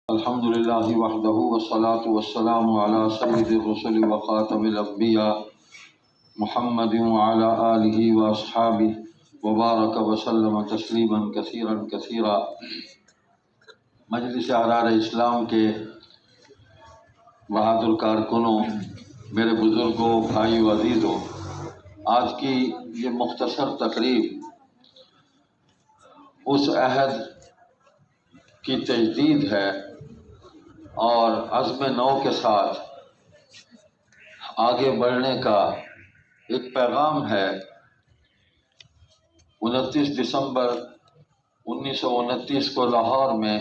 الحمد للہ وحدہ والصلاة والسلام علی سید الرسل وخاتم الانبیاء محمد وعلی آلہ واصحابہ وبارک وسلم تسلیما کثیرا کثیرا۔ مجلس احرار اسلام کے بہادر کارکنوں، میرے بزرگوں، بھائیو عزیزوں، آج کی یہ مختصر تقریب اس عہد کی تجدید ہے اور عزم نو کے ساتھ آگے بڑھنے کا ایک پیغام ہے۔ 29 دسمبر 1929 کو لاہور میں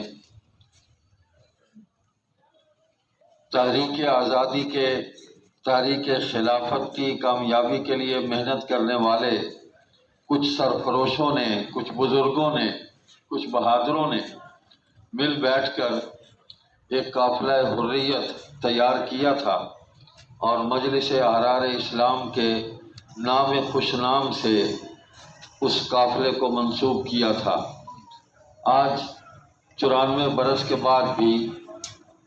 تحریک آزادی کے تحریک خلافت کی کامیابی کے لیے محنت کرنے والے کچھ سرفروشوں نے، کچھ بزرگوں نے، کچھ بہادروں نے مل بیٹھ کر ایک قافلہ حریت تیار کیا تھا اور مجلس احرار اسلام کے نام خوش نام سے اس قافلے کو منسوب کیا تھا۔ آج 94 برس کے بعد بھی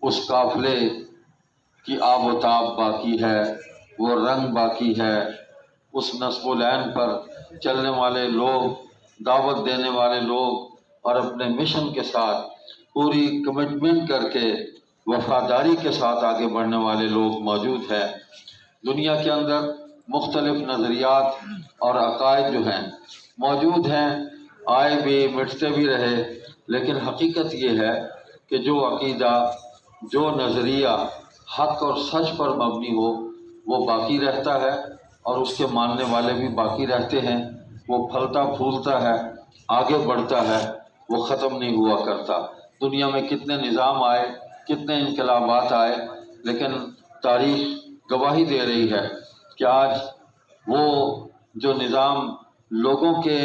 اس قافلے کی آب و تاب باقی ہے، وہ رنگ باقی ہے، اس نصب العین پر چلنے والے لوگ، دعوت دینے والے لوگ اور اپنے مشن کے ساتھ پوری کمٹمنٹ کر کے وفاداری کے ساتھ آگے بڑھنے والے لوگ موجود ہیں۔ دنیا کے اندر مختلف نظریات اور عقائد جو ہیں موجود ہیں، آئے بھی مٹتے بھی رہے، لیکن حقیقت یہ ہے کہ جو عقیدہ، جو نظریہ حق اور سچ پر مبنی ہو وہ باقی رہتا ہے اور اس کے ماننے والے بھی باقی رہتے ہیں۔ وہ پھلتا پھولتا ہے، آگے بڑھتا ہے، وہ ختم نہیں ہوا کرتا۔ دنیا میں کتنے نظام آئے، کتنے انقلابات آئے، لیکن تاریخ گواہی دے رہی ہے کہ آج وہ جو نظام لوگوں کے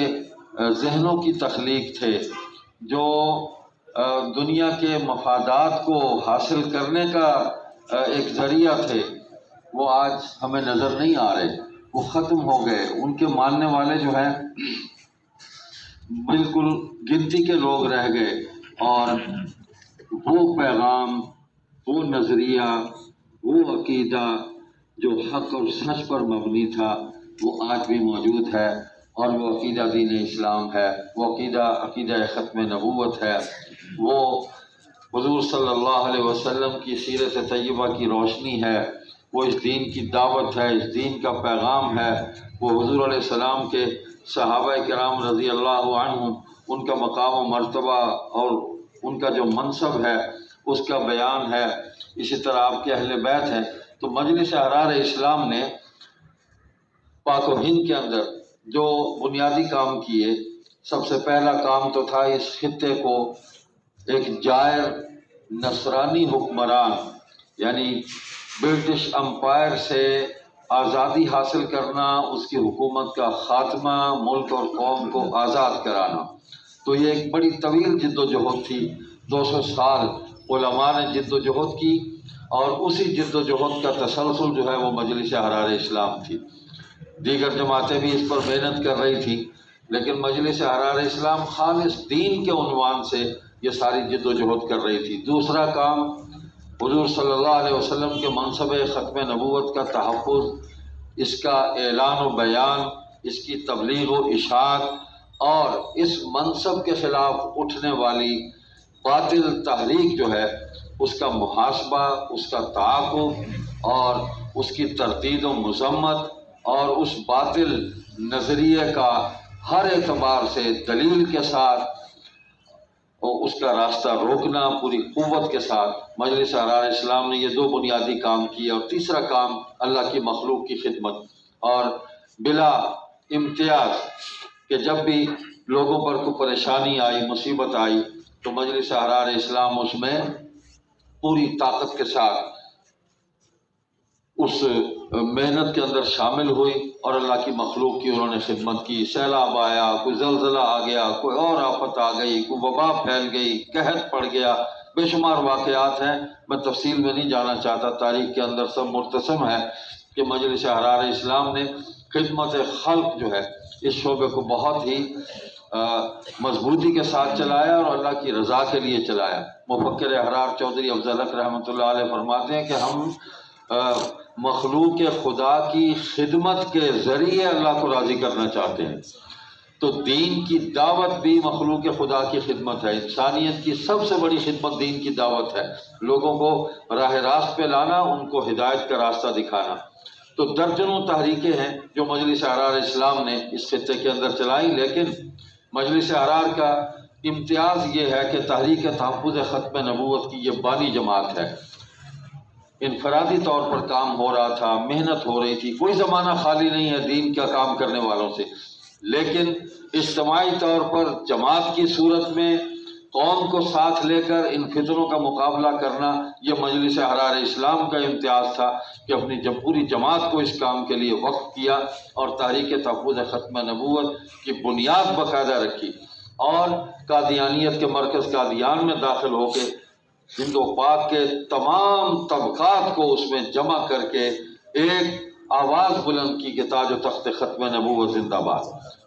ذہنوں کی تخلیق تھے، جو دنیا کے مفادات کو حاصل کرنے کا ایک ذریعہ تھے، وہ آج ہمیں نظر نہیں آ رہے، وہ ختم ہو گئے۔ ان کے ماننے والے جو ہیں بالکل گنتی کے لوگ رہ گئے، اور وہ پیغام، وہ نظریہ، وہ عقیدہ جو حق اور سچ پر مبنی تھا وہ آج بھی موجود ہے، اور وہ عقیدہ دین اسلام ہے، وہ عقیدہ ختم نبوت ہے، وہ حضور صلی اللہ علیہ وسلم کی سیرت طیبہ کی روشنی ہے، وہ اس دین کی دعوت ہے، اس دین کا پیغام ہے، وہ حضور علیہ السلام کے صحابہ کرام رضی اللہ عنہم ان کا مقام و مرتبہ اور ان کا جو منصب ہے اس کا بیان ہے۔ اسی طرح آپ کے اہل بیت ہیں۔ تو مجلس احرار اسلام نے پاک و ہند کے اندر جو بنیادی کام کیے، سب سے پہلا کام تو تھا اس خطے کو ایک جائر نصرانی حکمران یعنی برٹش امپائر سے آزادی حاصل کرنا، اس کی حکومت کا خاتمہ، ملک اور قوم کو آزاد کرانا۔ تو یہ ایک بڑی طویل جد و جہد تھی، 200 سال علماء نے جد و جہد کی، اور اسی جد و جہد کا تسلسل جو ہے وہ مجلس احرار اسلام تھی۔ دیگر جماعتیں بھی اس پر محنت کر رہی تھی، لیکن مجلس احرار اسلام خالص دین کے عنوان سے یہ ساری جد و جہد کر رہی تھی۔ دوسرا کام حضور صلی اللہ علیہ وسلم کے منصب ختم نبوت کا تحفظ، اس کا اعلان و بیان، اس کی تبلیغ و اشاعت، اور اس منصب کے خلاف اٹھنے والی باطل تحریک جو ہے اس کا محاسبہ، اس کا تعاقب اور اس کی تردید و مذمت، اور اس باطل نظریے کا ہر اعتبار سے دلیل کے ساتھ اور اس کا راستہ روکنا پوری قوت کے ساتھ۔ مجلس احرار اسلام نے یہ دو بنیادی کام کیے، اور تیسرا کام اللہ کی مخلوق کی خدمت، اور بلا امتیاز کہ جب بھی لوگوں پر کوئی پریشانی آئی، مصیبت آئی، تو مجلس احرار اسلام اس میں پوری طاقت کے ساتھ اس محنت کے اندر شامل ہوئی، اور اللہ کی مخلوق کی انہوں نے خدمت کی۔ سیلاب آیا، کوئی زلزلہ آ گیا، کوئی اور آفت آ گئی، کوئی وبا پھیل گئی، قحط پڑ گیا، بے شمار واقعات ہیں، میں تفصیل میں نہیں جانا چاہتا، تاریخ کے اندر سب مرتسم ہے کہ مجلس احرار اسلام نے خدمت خلق جو ہے اس شعبے کو بہت ہی مضبوطی کے ساتھ چلایا اور اللہ کی رضا کے لیے چلایا۔ مفکر احرار چودھری افضل حق رحمۃ اللہ علیہ فرماتے ہیں کہ ہم مخلوق خدا کی خدمت کے ذریعے اللہ کو راضی کرنا چاہتے ہیں۔ تو دین کی دعوت بھی مخلوق خدا کی خدمت ہے۔ انسانیت کی سب سے بڑی خدمت دین کی دعوت ہے، لوگوں کو راہ راست پہ لانا، ان کو ہدایت کا راستہ دکھانا۔ تو درجنوں تحریکیں ہیں جو مجلس احرار اسلام نے اس خطے کے اندر چلائیں، لیکن مجلس احرار کا امتیاز یہ ہے کہ تحریک تحفظ ختم نبوت کی یہ بانی جماعت ہے۔ انفرادی طور پر کام ہو رہا تھا، محنت ہو رہی تھی، کوئی زمانہ خالی نہیں ہے دین کا کام کرنے والوں سے، لیکن اجتماعی طور پر جماعت کی صورت میں قوم کو ساتھ لے کر ان فتنوں کا مقابلہ کرنا، یہ مجلس احرار اسلام کا امتیاز تھا کہ اپنی پوری جماعت کو اس کام کے لیے وقف کیا اور تحریک تحفظ ختم نبوت کی بنیاد باقاعدہ رکھی، اور قادیانیت کے مرکز قادیان میں داخل ہو کے ہند و پاک کے تمام طبقات کو اس میں جمع کر کے ایک آواز بلند کی کہ تاج و تخت ختم نبوت زندہ باد۔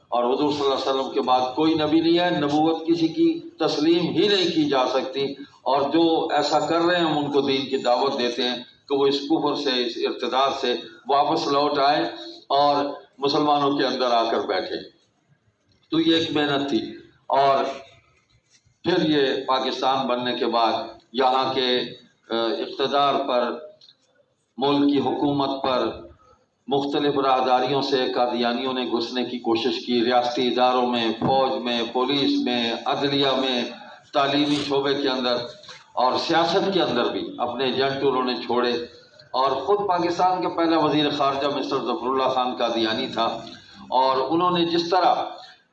اور حضور صلی اللہ علیہ وسلم کے بعد کوئی نبی نہیں ہے، نبوت کسی کی تسلیم ہی نہیں کی جا سکتی، اور جو ایسا کر رہے ہیں ہم ان کو دین کی دعوت دیتے ہیں کہ وہ اس کفر سے، اس ارتداد سے واپس لوٹ آئیں اور مسلمانوں کے اندر آ کر بیٹھے۔ تو یہ ایک محنت تھی، اور پھر یہ پاکستان بننے کے بعد یہاں کے اقتدار پر، ملک کی حکومت پر مختلف راہداریوں سے قادیانیوں نے گھسنے کی کوشش کی، ریاستی اداروں میں، فوج میں، پولیس میں، عدلیہ میں، تعلیمی شعبے کے اندر اور سیاست کے اندر بھی اپنے ایجنٹ انہوں نے چھوڑے۔ اور خود پاکستان کے پہلا وزیر خارجہ مسٹر ظفر اللہ خان قادیانی تھا، اور انہوں نے جس طرح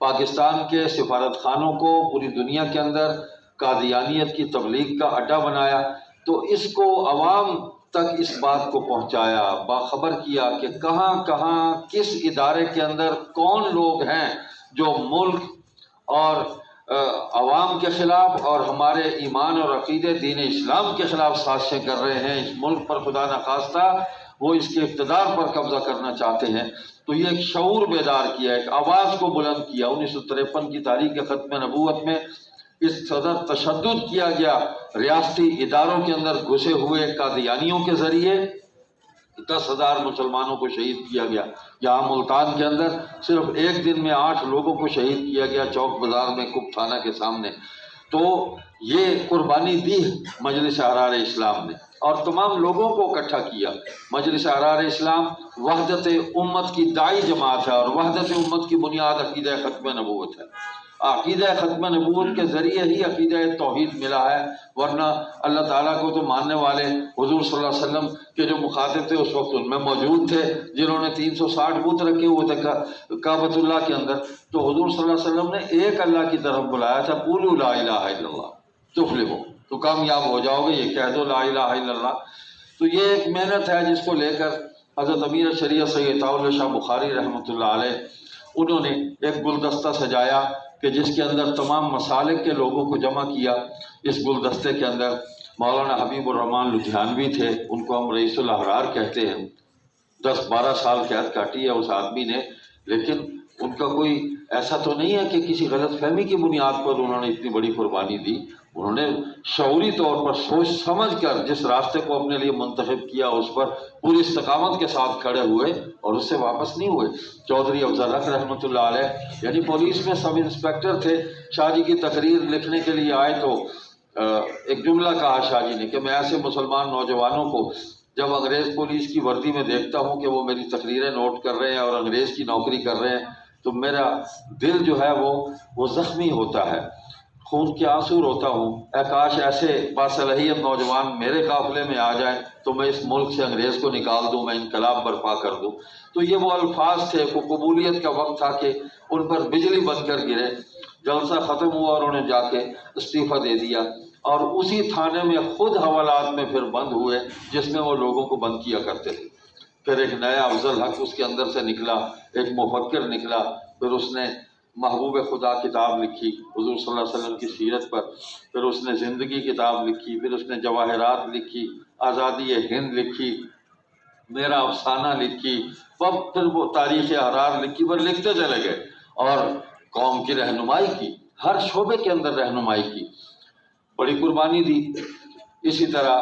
پاکستان کے سفارت خانوں کو پوری دنیا کے اندر قادیانیت کی تبلیغ کا اڈا بنایا، تو اس کو عوام تک اس بات کو پہنچایا، باخبر کیا کہ کہاں کہاں کس ادارے کے اندر کون لوگ ہیں جو ملک اور عوام کے خلاف اور ہمارے ایمان اور عقیدے دین اسلام کے خلاف سازشیں کر رہے ہیں، اس ملک پر خدا نخواستہ وہ اس کے اقتدار پر قبضہ کرنا چاہتے ہیں۔ تو یہ ایک شعور بیدار کیا، ایک آواز کو بلند کیا۔ 1953 کی تاریخ ختم نبوت میں اس صدر تشدد کیا گیا، ریاستی اداروں کے اندر گھسے ہوئے قادیانیوں کے ذریعے 10,000 مسلمانوں کو شہید کیا گیا۔ یہاں ملتان کے اندر صرف ایک دن میں 8 لوگوں کو شہید کیا گیا، چوک بازار میں کپ تھانہ کے سامنے۔ تو یہ قربانی دی مجلس احرار اسلام نے اور تمام لوگوں کو اکٹھا کیا۔ مجلس احرار اسلام وحدت امت کی داعی جماعت ہے، اور وحدت امت کی بنیاد عقیدہ ختم نبوت ہے۔ عقیدہ ختم نبوت کے ذریعے ہی عقیدہ توحید ملا ہے، ورنہ اللہ تعالیٰ کو تو ماننے والے حضور صلی اللہ علیہ وسلم کے جو مخاطب تھے اس وقت ان میں موجود تھے، جنہوں نے 360 بت رکھے ہوئے تھے کعبۃ اللہ کے اندر۔ تو حضور صلی اللہ علیہ وسلم نے ایک اللہ کی طرف بلایا تھا، قولوا لا الہ الا اللہ تفلحوا، تو کامیاب ہو جاؤ گے، یہ کہہ دو لا الہ الا اللہ۔ تو یہ ایک محنت ہے جس کو لے کر حضرت امیر شریعت سید عطاء اللہ شاہ بخاری رحمۃ اللہ علیہ انہوں نے ایک گلدستہ سجایا کہ جس کے اندر تمام مسالک کے لوگوں کو جمع کیا۔ اس گلدستے کے اندر مولانا حبیب الرحمن لدھیانوی تھے، ان کو ہم رئیس الاحرار کہتے ہیں۔ 10-12 سال قید کاٹی ہے اس آدمی نے، لیکن ان کا کوئی ایسا تو نہیں ہے کہ کسی غلط فہمی کی بنیاد پر انہوں نے اتنی بڑی قربانی دی۔ انہوں نے شعوری طور پر سوچ سمجھ کر جس راستے کو اپنے لیے منتخب کیا اس پر پوری استقامت کے ساتھ کھڑے ہوئے اور اس سے واپس نہیں ہوئے۔ چودھری افضل حق رحمۃ اللہ علیہ یعنی پولیس میں سب انسپیکٹر تھے، شاہ جی کی تقریر لکھنے کے لیے آئے تو ایک جملہ کہا شاہ جی نے کہ میں ایسے مسلمان نوجوانوں کو جب انگریز پولیس کی وردی میں دیکھتا ہوں کہ وہ میری تقریریں نوٹ کر رہے ہیں اور انگریز کی نوکری کر رہے ہیں تو میرا دل جو ہے وہ زخمی ہوتا ہے، خون کے آنسو روتا ہوں۔ اے کاش ایسے باصلاحیت نوجوان میرے قافلے میں آ جائیں تو میں اس ملک سے انگریز کو نکال دوں، میں انقلاب برپا کر دوں۔ تو یہ وہ الفاظ تھے، وہ قبولیت کا وقت تھا کہ ان پر بجلی بن کر گرے۔ جلسہ ختم ہوا اور انہوں نے جا کے استعفیٰ دے دیا، اور اسی تھانے میں خود حوالات میں پھر بند ہوئے جس میں وہ لوگوں کو بند کیا کرتے تھے۔ پھر ایک نیا افضل حق اس کے اندر سے نکلا، ایک مفکر نکلا، پھر اس نے محبوب خدا کتاب لکھی حضور صلی اللہ علیہ وسلم کی سیرت پر، پھر اس نے زندگی کتاب لکھی، پھر اس نے جواہرات لکھی، آزادی ہند لکھی، میرا افسانہ لکھی، پھر وہ تاریخ احرار لکھی، پھر لکھتے چلے گئے۔ اور قوم کی رہنمائی کی، ہر شعبے کے اندر رہنمائی کی، بڑی قربانی دی۔ اسی طرح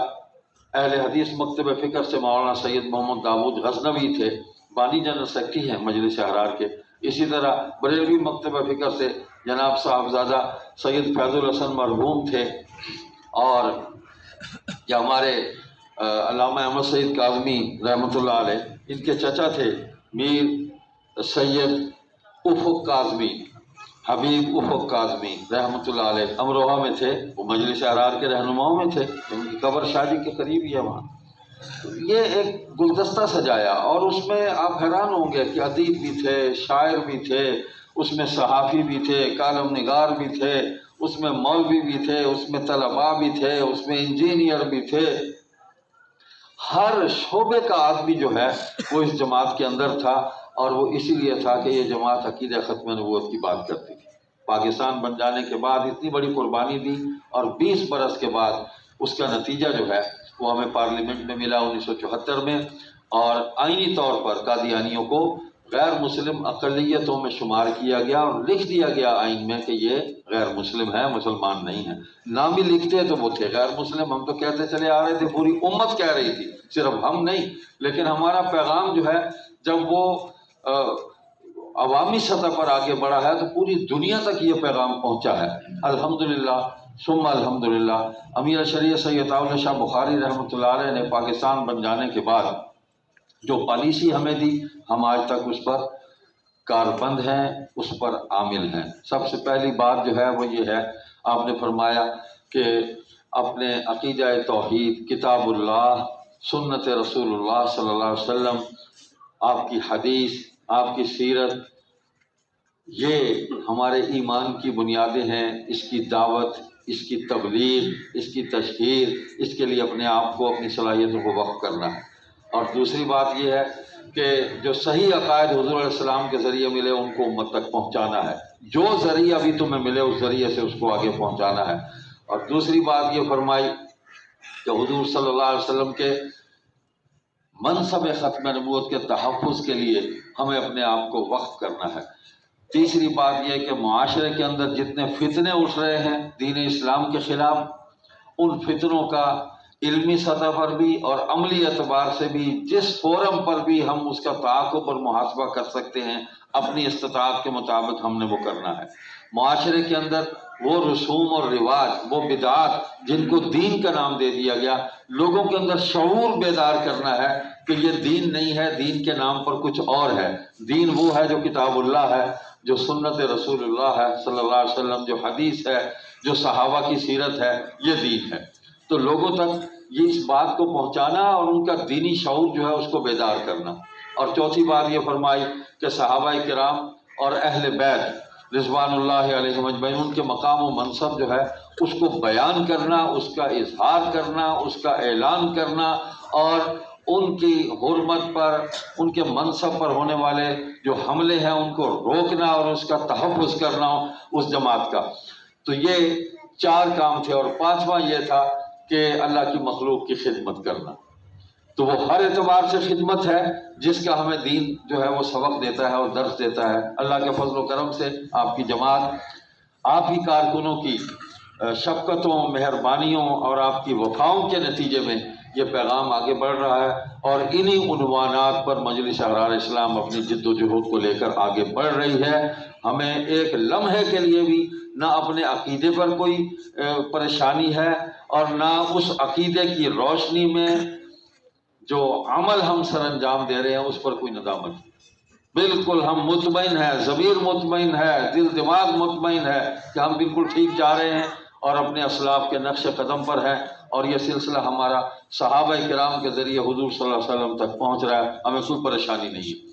اہل حدیث مکتب فکر سے مولانا سید محمد داود غزنوی تھے، بانی جنرل سیکرٹری ہیں مجلس احرار کے۔ اسی طرح بریلوی مکتب فکر سے جناب صاحبزادہ سید فیض الحسن مرحوم تھے، اور یہ ہمارے علامہ احمد سعید کاظمی رحمۃ اللہ علیہ، ان کے چچا تھے میر سید افق کاظمی، حبیب افق کاظمی رحمۃ اللہ علیہ، امروہہ میں تھے، وہ مجلس احرار کے رہنماؤں میں تھے، ان کی قبر شادی کے قریب ہی ہے وہاں۔ یہ ایک گلدستہ سجایا، اور اس میں آپ حیران ہوں گے کہ ادیب بھی تھے، شاعر بھی تھے، اس میں صحافی بھی تھے، کالم نگار بھی تھے، اس میں مولوی بھی تھے، اس میں طلباء بھی تھے، اس میں انجینئر بھی تھے۔ ہر شعبے کا آدمی جو ہے وہ اس جماعت کے اندر تھا، اور وہ اسی لیے تھا کہ یہ جماعت عقیدہ ختم نبوت کی بات کرتی تھی۔ پاکستان بن جانے کے بعد اتنی بڑی قربانی دی، اور 20 برس کے بعد اس کا نتیجہ جو ہے وہ ہمیں پارلیمنٹ میں ملا 1974 میں، اور آئینی طور پر قادیانیوں کو غیر مسلم اقلیتوں میں شمار کیا گیا، اور لکھ دیا گیا آئین میں کہ یہ غیر مسلم ہے، مسلمان نہیں ہے۔ نام بھی لکھتے تو وہ تھے غیر مسلم، ہم تو کہتے چلے آ رہے تھے، پوری امت کہہ رہی تھی، صرف ہم نہیں۔ لیکن ہمارا پیغام جو ہے جب وہ عوامی سطح پر آگے بڑھا ہے تو پوری دنیا تک یہ پیغام پہنچا ہے، الحمدللہ ثم الحمدللہ۔ امیر شریعت سید اول شاہ بخاری رحمۃ اللہ علیہ نے پاکستان بن جانے کے بعد جو پالیسی ہمیں دی، ہم آج تک اس پر کاربند ہیں، اس پر عامل ہیں۔ سب سے پہلی بات جو ہے وہ یہ ہے، آپ نے فرمایا کہ اپنے عقیدہ توحید، کتاب اللہ، سنت رسول اللہ صلی اللہ علیہ وسلم، آپ کی حدیث، آپ کی سیرت، یہ ہمارے ایمان کی بنیادیں ہیں۔ اس کی دعوت، اس کی تبلیغ، اس کی تشہیر، اس کے لیے اپنے آپ کو، اپنی صلاحیتوں کو وقف کرنا ہے۔ اور دوسری بات یہ ہے کہ جو صحیح عقائد حضور علیہ السلام کے ذریعے ملے ان کو امت تک پہنچانا ہے، جو ذریعہ بھی تمہیں ملے اس ذریعے سے اس کو آگے پہنچانا ہے۔ اور دوسری بات یہ فرمائی کہ حضور صلی اللہ علیہ وسلم کے منصب ختم نبوت کے تحفظ کے لیے ہمیں اپنے آپ کو وقف کرنا ہے۔ تیسری بات یہ کہ معاشرے کے اندر جتنے فتنے اٹھ رہے ہیں دین اسلام کے خلاف، ان فتنوں کا علمی سطح پر بھی اور عملی اعتبار سے بھی جس فورم پر بھی ہم اس کا تعاقب اور محاسبہ کر سکتے ہیں، اپنی استطاعت کے مطابق ہم نے وہ کرنا ہے۔ معاشرے کے اندر وہ رسوم اور رواج، وہ بدعات جن کو دین کا نام دے دیا گیا، لوگوں کے اندر شعور بیدار کرنا ہے کہ یہ دین نہیں ہے، دین کے نام پر کچھ اور ہے۔ دین وہ ہے جو کتاب اللہ ہے، جو سنت رسول اللہ ہے صلی اللہ علیہ وسلم، جو حدیث ہے، جو صحابہ کی سیرت ہے، یہ دین ہے۔ تو لوگوں تک یہ اس بات کو پہنچانا اور ان کا دینی شعور جو ہے اس کو بیدار کرنا۔ اور چوتھی بات یہ فرمائی کہ صحابہ کرام اور اہل بیت رضوان اللہ علیہم اجمعین، ان کے مقام و منصب جو ہے اس کو بیان کرنا، اس کا اظہار کرنا، اس کا اعلان کرنا، اور ان کی حرمت پر، ان کے منصب پر ہونے والے جو حملے ہیں ان کو روکنا اور اس کا تحفظ کرنا اس جماعت کا۔ تو یہ 4 کام تھے، اور 5واں یہ تھا کہ اللہ کی مخلوق کی خدمت کرنا۔ تو وہ ہر اعتبار سے خدمت ہے جس کا ہمیں دین جو ہے وہ سبق دیتا ہے اور درس دیتا ہے۔ اللہ کے فضل و کرم سے آپ کی جماعت، آپ ہی کارکنوں کی شفقتوں، مہربانیوں اور آپ کی وفاؤں کے نتیجے میں یہ پیغام آگے بڑھ رہا ہے، اور انہی عنوانات پر مجلس احرار اسلام اپنی جد و جہد کو لے کر آگے بڑھ رہی ہے۔ ہمیں ایک لمحے کے لیے بھی نہ اپنے عقیدے پر کوئی پریشانی ہے، اور نہ اس عقیدے کی روشنی میں جو عمل ہم سر انجام دے رہے ہیں اس پر کوئی ندامت۔ بالکل ہم مطمئن ہیں، ضمیر مطمئن ہے، دل دماغ مطمئن ہے کہ ہم بالکل ٹھیک جا رہے ہیں اور اپنے اسلاف کے نقش قدم پر ہیں، اور یہ سلسلہ ہمارا صحابہ کرام کے ذریعے حضور صلی اللہ علیہ وسلم تک پہنچ رہا ہے، ہمیں کوئی پریشانی نہیں ہے۔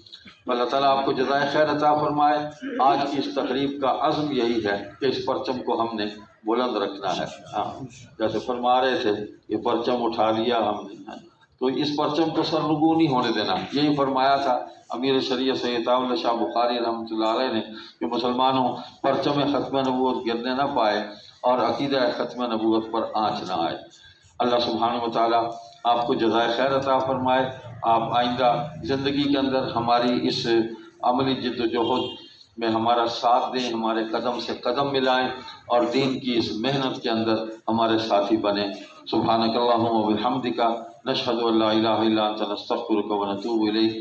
اللہ تعالیٰ آپ کو جزائے خیر عطا فرمائے۔ آج کی اس تقریب کا عزم یہی ہے کہ اس پرچم کو ہم نے بلند رکھنا ہے۔ جیسے فرما رہے تھے یہ پرچم اٹھا لیا ہم نے، تو اس پرچم کو سرنگوں نہیں ہونے دینا۔ یہی فرمایا تھا امیر شریعت سید اول شاہ بخاری رحمۃ اللہ علیہ نے کہ مسلمانوں پرچم ختم نبوت گرنے نہ پائے اور عقیدہ ختم نبوت پر آنچ نہ آئے۔ اللہ سبحانہ و تعالیٰ آپ کو جزائے خیر عطا فرمائے۔ آپ آئندہ زندگی کے اندر ہماری اس عملی جد و جہد میں ہمارا ساتھ دیں، ہمارے قدم سے قدم ملائیں اور دین کی اس محنت کے اندر ہمارے ساتھی بنیں۔ سبحانک اللہم و بحمدک، نشہد ان لا الہ الا انت، نستغفرک و نتوب الیک۔